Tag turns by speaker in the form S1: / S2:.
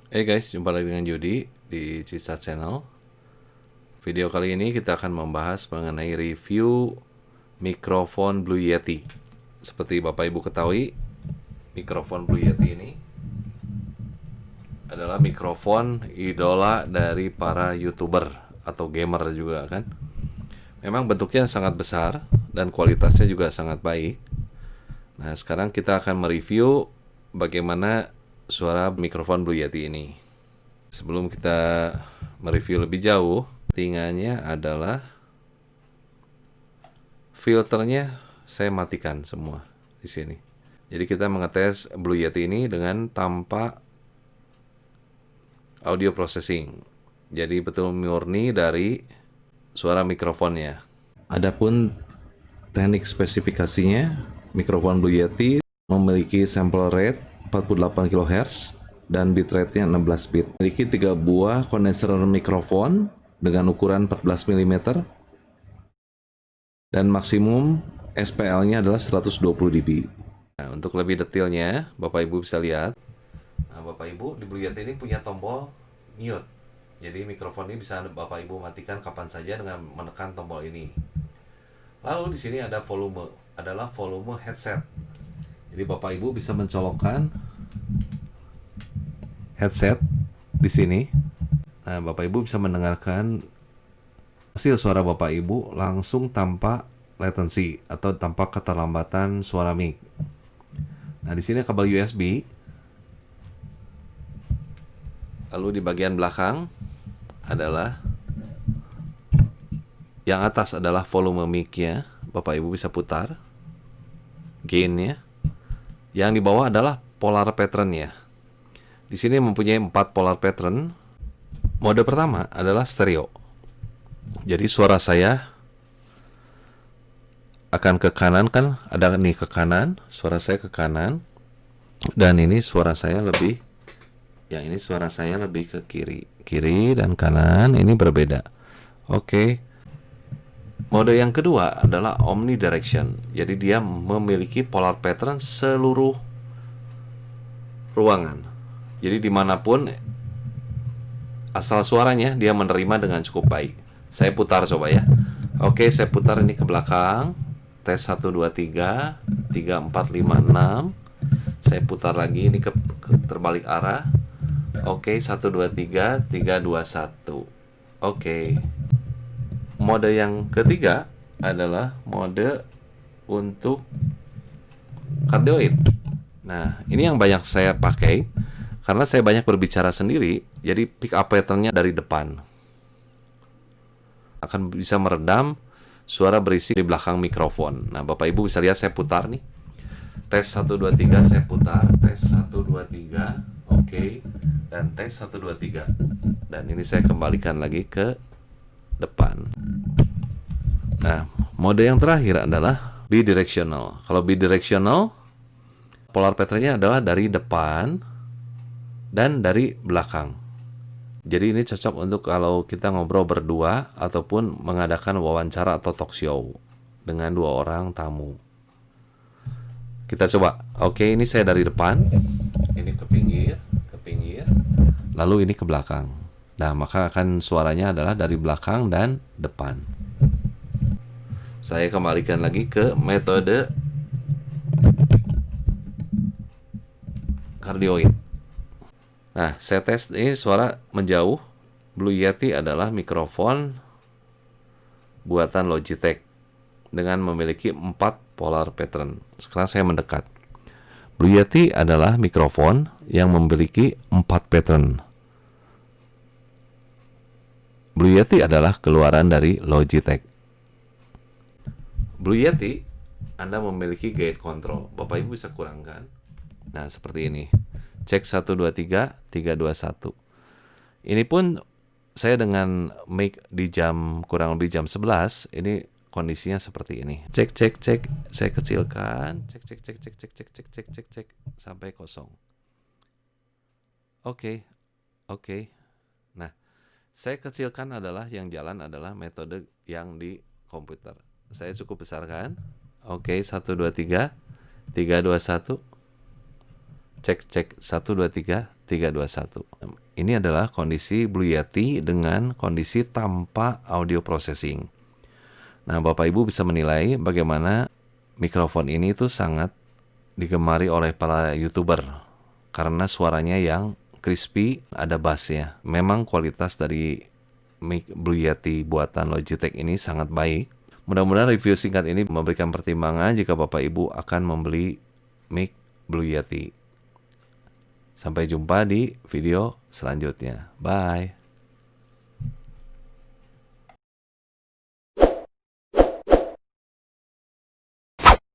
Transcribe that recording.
S1: Hey guys, jumpa lagi dengan Yudi di Cisa Channel. Video kali ini kita akan membahas mengenai review mikrofon Blue Yeti. Seperti Bapak Ibu ketahui, mikrofon Blue Yeti ini adalah mikrofon idola dari para YouTuber atau gamer juga kan. Memang bentuknya sangat besar dan kualitasnya juga sangat baik. Nah, sekarang kita akan mereview bagaimana suara mikrofon Blue Yeti ini. Sebelum kita mereview lebih jauh, settingnya adalah filternya saya matikan semua di sini. Jadi kita mengetes Blue Yeti ini dengan tanpa audio processing. Jadi betul murni dari suara mikrofonnya. Adapun teknik spesifikasinya, mikrofon Blue Yeti memiliki sample rate 48 kHz dan bitrate-nya 16 bit. Memiliki 3 buah kondenser mikrofon dengan ukuran 14 mm dan maksimum SPL-nya adalah 120 dB. Nah, untuk lebih detailnya, Bapak Ibu bisa lihat. Nah, Bapak Ibu di Blue Yeti ini punya tombol mute. Jadi mikrofon ini bisa Bapak Ibu matikan kapan saja dengan menekan tombol ini. Lalu di sini ada volume headset. Jadi Bapak Ibu bisa mencolokkan headset di sini. Nah, Bapak Ibu bisa mendengarkan hasil suara Bapak Ibu langsung tanpa latency atau tanpa keterlambatan suara mic. Nah, di sini kabel USB. Lalu di bagian belakang adalah yang atas adalah volume mic-nya. Bapak Ibu bisa putar gain-nya. Yang di bawah adalah polar pattern-nya. Di sini mempunyai 4 polar pattern. Mode pertama adalah stereo. Jadi suara saya akan ke kanan kan, ada nih ke kanan, suara saya ke kanan. Dan ini suara saya lebih ke kiri. Kiri dan kanan ini berbeda. Oke. Mode yang kedua adalah omnidirection. Jadi dia memiliki polar pattern seluruh ruangan. Jadi dimanapun asal suaranya dia menerima dengan cukup baik. Saya putar coba ya. Oke, saya putar ini ke belakang. Tes 1, 2, 3 3, 4, 5, 6. Saya putar lagi ini ke terbalik arah. Oke, 1, 2, 3 3, 2, 1. Oke. Mode yang ketiga adalah mode untuk cardioid. Nah, ini yang banyak saya pakai karena saya banyak berbicara sendiri, jadi pick up pattern-nya dari depan. Akan bisa meredam suara berisik di belakang mikrofon. Nah, Bapak Ibu bisa lihat saya putar nih. Tes 1, 2, 3 saya putar. Tes 1, 2, 3. Oke. Dan tes 1, 2, 3. Dan ini saya kembalikan lagi ke depan. Nah, mode yang terakhir adalah bidirectional. Kalau bidirectional, polar pattern-nya adalah dari depan dan dari belakang. Jadi ini cocok untuk kalau kita ngobrol berdua ataupun mengadakan wawancara atau talk show dengan 2 orang tamu. Kita coba. Oke, ini saya dari depan. Ini ke pinggir, lalu ini ke belakang. Nah, maka akan suaranya adalah dari belakang dan depan. Saya kembalikan lagi ke metode cardioid. Nah, saya tes ini suara menjauh. Blue Yeti adalah mikrofon buatan Logitech dengan memiliki 4 polar pattern. Sekarang saya mendekat. Blue Yeti adalah mikrofon yang memiliki 4 pattern. Blue Yeti adalah keluaran dari Logitech. Blue Yeti, Anda memiliki gate control. Bapak Ibu bisa kurangkan. Nah, seperti ini. Cek 1, 2, 3 3, 2, 1. Ini pun saya dengan mic di kurang lebih jam 11, ini kondisinya seperti ini. Cek. Saya kecilkan. Cek sampai kosong. Oke. Nah, saya kecilkan adalah yang jalan adalah metode yang di komputer. Saya cukup besarkan. Oke, 1, 2, 3 3, 2, 1. Cek 1, 2, 3 321. Ini adalah kondisi Blue Yeti dengan kondisi tanpa audio processing. Nah, Bapak Ibu bisa menilai bagaimana mikrofon ini tuh sangat digemari oleh para YouTuber karena suaranya yang crispy, ada bassnya. Memang kualitas dari mic Blue Yeti buatan Logitech ini sangat baik. Mudah-mudahan review singkat ini memberikan pertimbangan jika Bapak Ibu akan membeli mic Blue Yeti. Sampai jumpa di video selanjutnya. Bye.